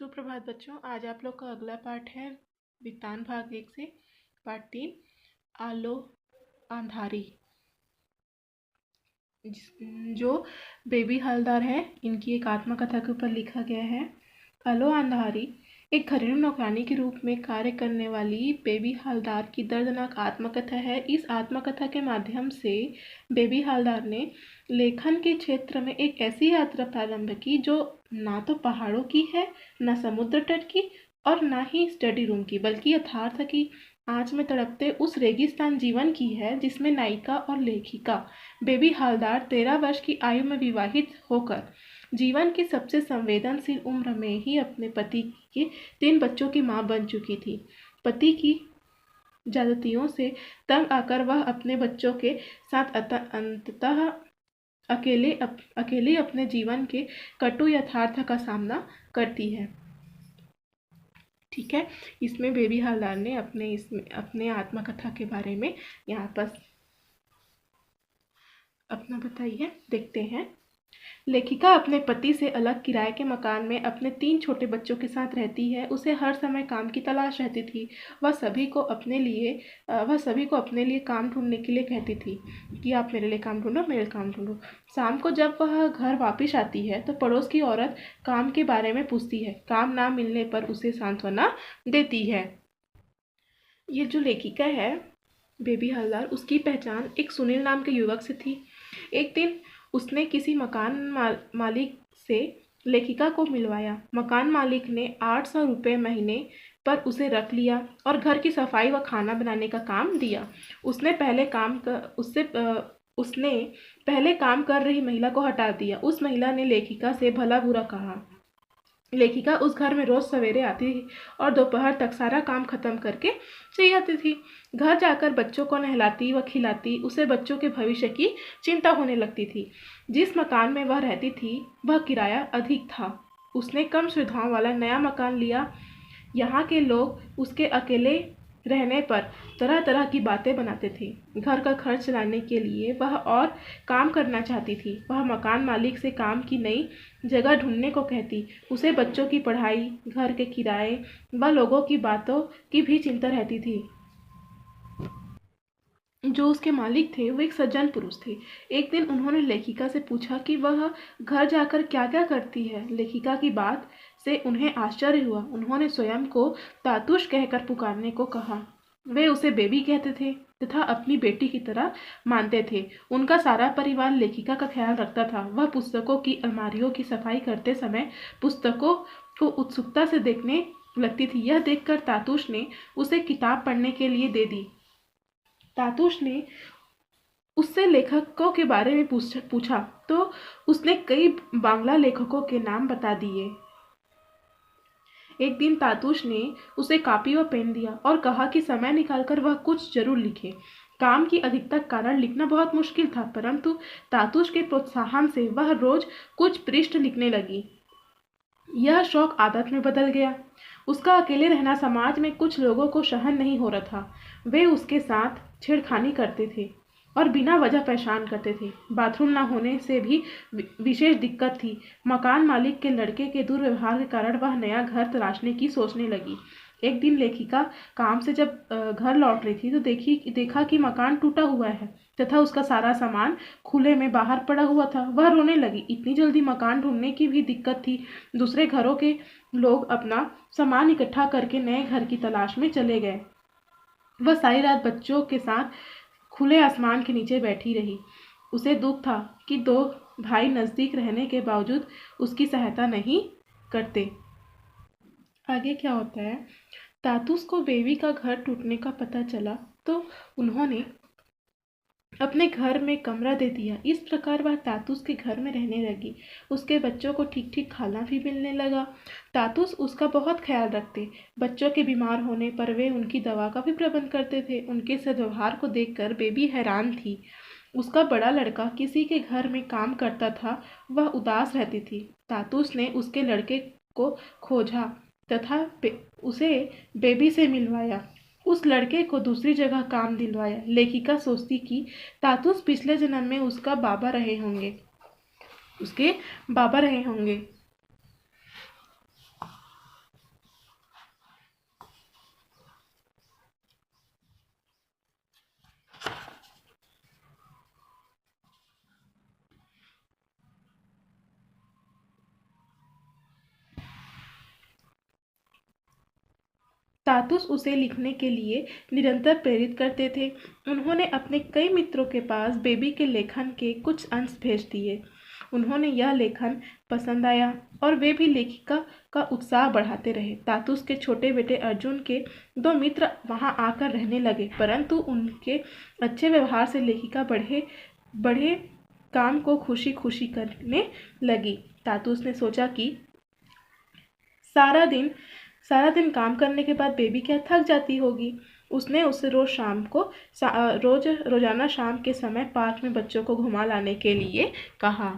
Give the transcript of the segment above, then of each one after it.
सुप्रभात बच्चों। आज आप लोग का अगला पाठ है विज्ञान भाग 1 से पाठ 3 आलो अंधारी। जो बेबी हवलदार है इनकी एक आत्मकथा के ऊपर लिखा गया है। आलो अंधारी एक घरेलू नौकरानी के रूप में कार्य करने वाली बेबी हवलदार की दर्दनाक आत्मकथा है। इस आत्मकथा के माध्यम से बेबी हवलदार ने लेखन के क्षेत्र में एक ऐसी यात्रा प्रारंभ की जो ना तो पहाड़ों की है, ना समुद्र तट की और ना ही स्टडी रूम की, बल्कि यथार्थ की आंच में तड़पते उस रेगिस्तान जीवन की है जिसमें नायिका और लेखिका बेबी हवलदार 13 वर्ष की आयु में विवाहित होकर जीवन की सबसे संवेदनशील उम्र में ही अपने पति के 3 बच्चों की मां बन चुकी थी। पति की ज्यादतियों से तंग आकर वह अपने बच्चों के साथ अंततः अकेले अपने जीवन के कटु यथार्थ का सामना करती है। ठीक है, इसमें बेबी हवलदार ने अपने आत्मकथा के बारे में यहाँ पर अपना बताई है। देखते हैं। लेखिका अपने पति से अलग किराए के मकान में अपने 3 छोटे बच्चों के साथ रहती है। उसे हर समय काम की तलाश रहती थी। वह सभी को अपने लिए काम ढूंढने के लिए कहती थी कि आप मेरे लिए काम ढूंढो, मेरे लिए काम ढूंढो। शाम को जब वह घर वापस आती है तो पड़ोस की औरत काम के बारे में पूछती है। काम ना मिलने पर उसे सांत्वना देती है। ये जो लेखिका है बेबी हवलदार, उसकी पहचान एक सुनील नाम के युवक से थी। एक दिन उसने किसी मकान मालिक से लेखिका को मिलवाया। मकान मालिक ने 800 रुपये महीने पर उसे रख लिया और घर की सफाई व खाना बनाने का काम दिया। उसने पहले काम कर रही महिला को हटा दिया। उस महिला ने लेखिका से भला बुरा कहा। लेखिका उस घर में रोज सवेरे आती थी और दोपहर तक सारा काम खत्म करके चली जाती थी। घर जाकर बच्चों को नहलाती व खिलाती। उसे बच्चों के भविष्य की चिंता होने लगती थी। जिस मकान में वह रहती थी वह किराया अधिक था। उसने कम सुविधाओं वाला नया मकान लिया। यहाँ के लोग उसके अकेले रहने पर तरह तरह की बातें बनाते थे। घर का खर्च चलाने के लिए वह और काम करना चाहती थी। वह मकान मालिक से काम की नई जगह ढूंढने को कहती। उसे बच्चों की पढ़ाई, घर के किराए व लोगों की बातों की भी चिंता रहती थी। जो उसके मालिक थे वो एक सज्जन पुरुष थे। एक दिन उन्होंने लेखिका से पूछा कि वह घर जाकर क्या क्या करती है। लेखिका की बात से उन्हें आश्चर्य हुआ। उन्होंने स्वयं को तातुश कहकर पुकारने को कहा। वे उसे बेबी कहते थे तथा अपनी बेटी की तरह मानते थे। उनका सारा परिवार लेखिका का ख्याल रखता था। वह पुस्तकों की अलमारियों की सफाई करते समय पुस्तकों को उत्सुकता से देखने लगती थी। यह देखकर तातुश ने उसे किताब पढ़ने के लिए दे दी। तातुश ने उससे लेखकों के बारे में पूछा तो उसने कई बांग्ला लेखकों के नाम बता दिए। एक दिन तातुश ने उसे कॉपी व पेन दिया और कहा कि समय निकालकर वह कुछ जरूर लिखे। काम की अधिकता के कारण लिखना बहुत मुश्किल था, परंतु तातुश के प्रोत्साहन से वह रोज कुछ पृष्ठ लिखने लगी। यह शौक आदत में बदल गया। उसका अकेले रहना समाज में कुछ लोगों को सहन नहीं हो रहा था। वे उसके साथ छेड़खानी करते थे और बिना वजह परेशान करते थे। बाथरूम न होने से भी विशेष दिक्कत थी। मकान मालिक के लड़के के दुर्व्यवहार के कारण वह नया घर तलाशने की सोचने लगी। एक दिन लेखिका काम से जब घर लौट रही थी तो देखा कि मकान टूटा हुआ है तथा उसका सारा सामान खुले में बाहर पड़ा हुआ था। वह रोने लगी। इतनी जल्दी मकान ढूंढने की भी दिक्कत थी। दूसरे घरों के लोग अपना सामान इकट्ठा करके नए घर की तलाश में चले गए। वह सारी रात बच्चों के साथ खुले आसमान के नीचे बैठी रही। उसे दुख था कि 2 भाई नजदीक रहने के बावजूद उसकी सहायता नहीं करते। आगे क्या होता है। तातुस को बेबी का घर टूटने का पता चला तो उन्होंने अपने घर में कमरा दे दिया। इस प्रकार वह तातुस के घर में रहने लगी। उसके बच्चों को ठीक ठीक खाना भी मिलने लगा। तातुस उसका बहुत ख्याल रखते। बच्चों के बीमार होने पर वे उनकी दवा का भी प्रबंध करते थे। उनके सद्व्यवहार को देखकर बेबी हैरान थी। उसका बड़ा लड़का किसी के घर में काम करता था। वह उदास रहती थी। तातुस ने उसके लड़के को खोजा तथा उसे बेबी से मिलवाया। उस लड़के को दूसरी जगह काम दिलवाया। लेखिका सोचती कि तातुस पिछले जन्म में उसके बाबा रहे होंगे। तातुस उसे लिखने के लिए निरंतर प्रेरित करते थे। उन्होंने अपने कई मित्रों के पास बेबी के लेखन के कुछ अंश भेज दिए। उन्होंने यह लेखन पसंद आया और वे भी लेखिका का उत्साह बढ़ाते रहे। तातुस के छोटे बेटे अर्जुन के 2 मित्र वहां आकर रहने लगे, परंतु उनके अच्छे व्यवहार से लेखिका बढ़े बढ़े काम को खुशी खुशी करने लगी। तातुस ने सोचा कि सारा दिन काम करने के बाद बेबी क्या थक जाती होगी। उसने उसे रोजाना शाम के समय पार्क में बच्चों को घुमा लाने के लिए कहा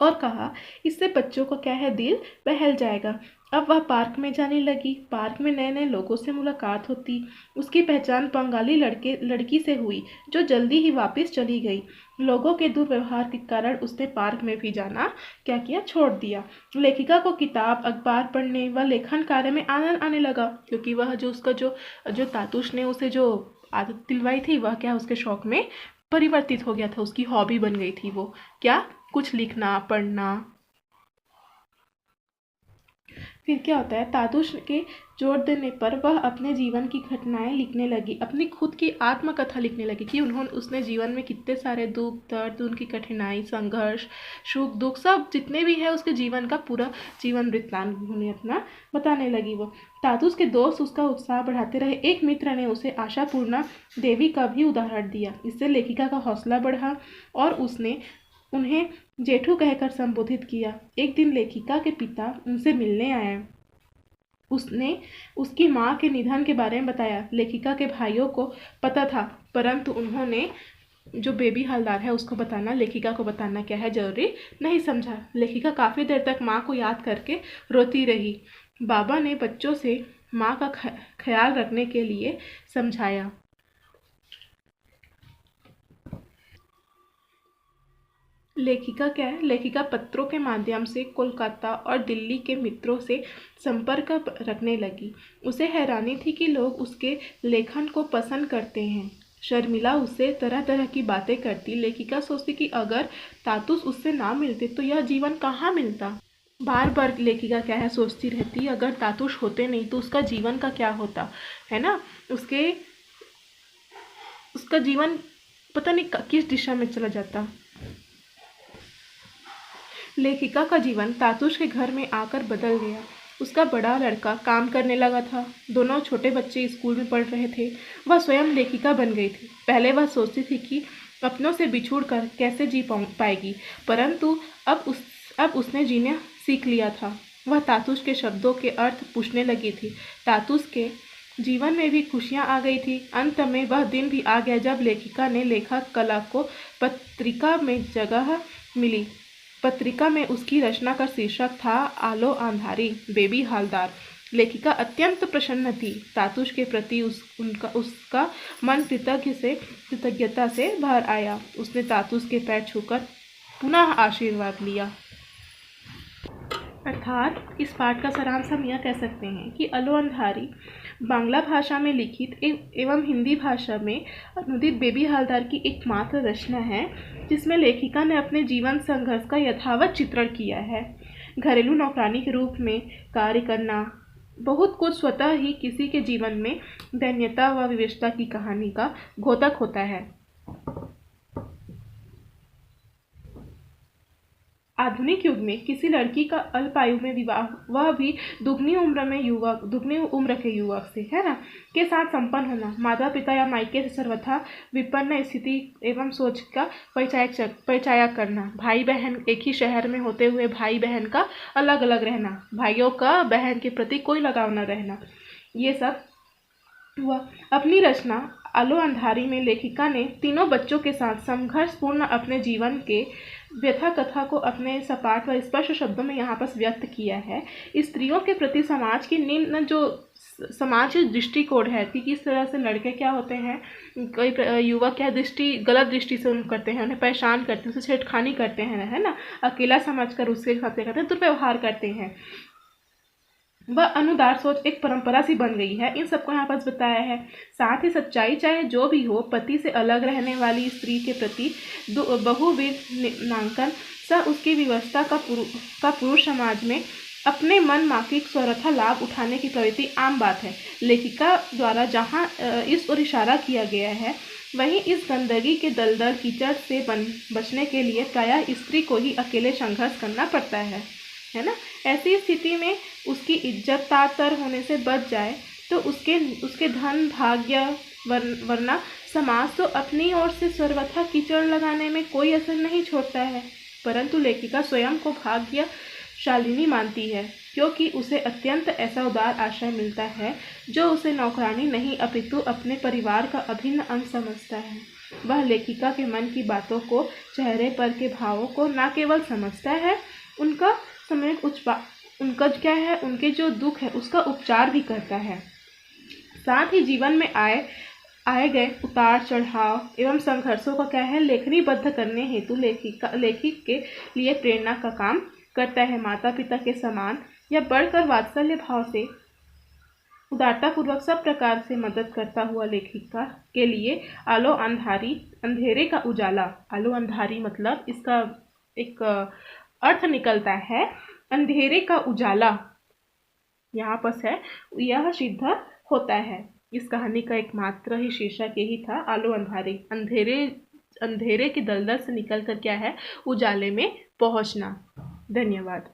और कहा, इससे बच्चों का क्या है, दिल बहल जाएगा। अब वह पार्क में जाने लगी। पार्क में नए नए लोगों से मुलाकात होती। उसकी पहचान बंगाली लड़की से हुई जो जल्दी ही वापस चली गई। लोगों के दुर्व्यवहार के कारण उसने पार्क में भी जाना क्या किया, छोड़ दिया। लेखिका को किताब अखबार पढ़ने व लेखन कार्य में आनंद आने लगा, क्योंकि वह जो तातुश ने उसे जो आदत दिलवाई थी वह क्या उसके शौक में परिवर्तित हो गया था। उसकी हॉबी बन गई थी वो क्या, कुछ लिखना पढ़ना। फिर क्या होता है, तातुश के जोर देने पर वह अपने जीवन की घटनाएं लिखने लगी, अपनी खुद की आत्मकथा लिखने लगी कि उसने जीवन में कितने सारे दुख दर्द, उनकी कठिनाई, संघर्ष, सुख दुख सब जितने भी है उसके जीवन का पूरा जीवन वृत्तांत उन्होंने अपना बताने लगी। वो तातुश के दोस्त उसका उत्साह बढ़ाते रहे। एक मित्र ने उसे आशापूर्णा देवी का भी उदाहरण दिया। इससे लेखिका का हौसला बढ़ा और उसने उन्हें जेठू कहकर संबोधित किया। एक दिन लेखिका के पिता उनसे मिलने आए। उसने उसकी माँ के निधन के बारे में बताया। लेखिका के भाइयों को पता था, परंतु उन्होंने जो बेबी हलदार है उसको बताना, लेखिका को बताना क्या है जरूरी नहीं समझा। लेखिका काफ़ी देर तक माँ को याद करके रोती रही। बाबा ने बच्चों से माँ का ख्याल रखने के लिए समझाया। लेखिका पत्रों के माध्यम से कोलकाता और दिल्ली के मित्रों से संपर्क रखने लगी। उसे हैरानी थी कि लोग उसके लेखन को पसंद करते हैं। शर्मिला उससे तरह तरह की बातें करती। लेखिका सोचती कि अगर तातुस उससे ना मिलते तो यह जीवन कहाँ मिलता। बार बार लेखिका क्या है सोचती रहती, अगर तातुस होते नहीं तो उसका जीवन का क्या होता, है ना। उसका जीवन पता नहीं किस दिशा में चला जाता। लेखिका का जीवन तातुश के घर में आकर बदल गया। उसका बड़ा लड़का काम करने लगा था। दोनों छोटे बच्चे स्कूल में पढ़ रहे थे। वह स्वयं लेखिका बन गई थी। पहले वह सोचती थी कि अपनों से बिछुड़ कर कैसे जी पाएगी, परंतु अब उसने जीना सीख लिया था। वह तातुश के शब्दों के अर्थ पूछने लगी थी। तातुश के जीवन में भी खुशियां आ गई थी। अंत में वह दिन भी आ गया जब लेखिका ने लेखक कला को पत्रिका में जगह मिली। पत्रिका में उसकी रचना का शीर्षक था आलो अंधारी बेबी हलदार। लेखिका अत्यंत प्रसन्न थी। तातुश के प्रति उसका मन कृतज्ञता से भर आया। उसने तातुश के पैर छूकर पुनः आशीर्वाद लिया। अर्थात इस पाठ का सारांश हम यह कह सकते हैं कि आलो अंधारी बांग्ला भाषा में लिखित एवं हिंदी भाषा में अनुदित बेबी हलदार की एकमात्र रचना है जिसमें लेखिका ने अपने जीवन संघर्ष का यथावत चित्रण किया है। घरेलू नौकरानी के रूप में कार्य करना, बहुत कुछ स्वतः ही किसी के जीवन में दैन्यता व विवशता की कहानी का घोतक होता है। आधुनिक युग में किसी लड़की का अल्पायु में विवाह, वह भी दुगनी उम्र के युवक से, है ना, के साथ संपन्न होना, माता पिता या मायके से सर्वथा विपन्न स्थिति एवं सोच का परिचय करना, भाई बहन एक ही शहर में होते हुए भाई बहन का अलग अलग रहना, भाइयों का बहन के प्रति कोई लगाव न रहना, ये सब हुआ। अपनी रचना आलो अंधारी में लेखिका ने तीनों बच्चों के साथ संघर्षपूर्ण अपने जीवन के व्यथा कथा को अपने सपाट व स्पष्ट शब्दों में यहाँ पर व्यक्त किया है। स्त्रियों के प्रति समाज की निम्न जो समाज दृष्टिकोण है कि किस तरह से लड़के क्या होते हैं, कई युवक क्या गलत दृष्टि से उन करते हैं, उन्हें परेशान करते हैं, उसे छेड़खानी करते हैं, है ना, अकेला समझकर उसके साथ करते हैं, दुर्व्यवहार करते हैं। वह अनुदार सोच एक परंपरा सी बन गई है। इन सबको यहाँ पर बताया है। साथ ही सच्चाई चाहे जो भी हो, पति से अलग रहने वाली स्त्री के प्रति बहुविध नामांकन सह उसकी विवशता का पुरुष समाज में अपने मन माफिक सर्वथा लाभ उठाने की प्रवृत्ति आम बात है। लेखिका द्वारा जहाँ इस ओर इशारा किया गया है, वहीं इस गंदगी के दलदल कीचड़ से बचने के लिए प्रायः स्त्री को ही अकेले संघर्ष करना पड़ता है ना। ऐसी स्थिति में उसकी इज्जत तातर होने से बच जाए तो उसके धन भाग्य वरना समाज तो अपनी ओर से सर्वथा कीचड़ लगाने में कोई असर नहीं छोड़ता है। परंतु लेखिका स्वयं को भाग्यशालिनी मानती है, क्योंकि उसे अत्यंत ऐसा उदार आश्रय मिलता है जो उसे नौकरानी नहीं अपितु अपने परिवार का अभिन्न अंग समझता है। वह लेखिका के मन की बातों को, चेहरे पर के भावों को न केवल समझता है, उनका क्या है, उनके जो दुख है उसका उपचार भी करता है। साथ ही जीवन में आए गए उतार चढ़ाव एवं संघर्षों का क्या है, लेखनीबद्ध करने हेतु लेखिक के लिए प्रेरणा का काम करता है। माता पिता के समान या बढ़कर वात्सल्य भाव से उदारता पूर्वक सब प्रकार से मदद करता हुआ लेखिका के लिए आलो अंधेरे का उजाला, आलो अंधारी मतलब इसका एक अर्थ निकलता है अंधेरे का उजाला, यहाँ पर है यह सिद्ध होता है। इस कहानी का एकमात्र ही शीर्षक यही था, आलो अंधेरे के दलदल से निकल कर क्या है, उजाले में पहुंचना। धन्यवाद।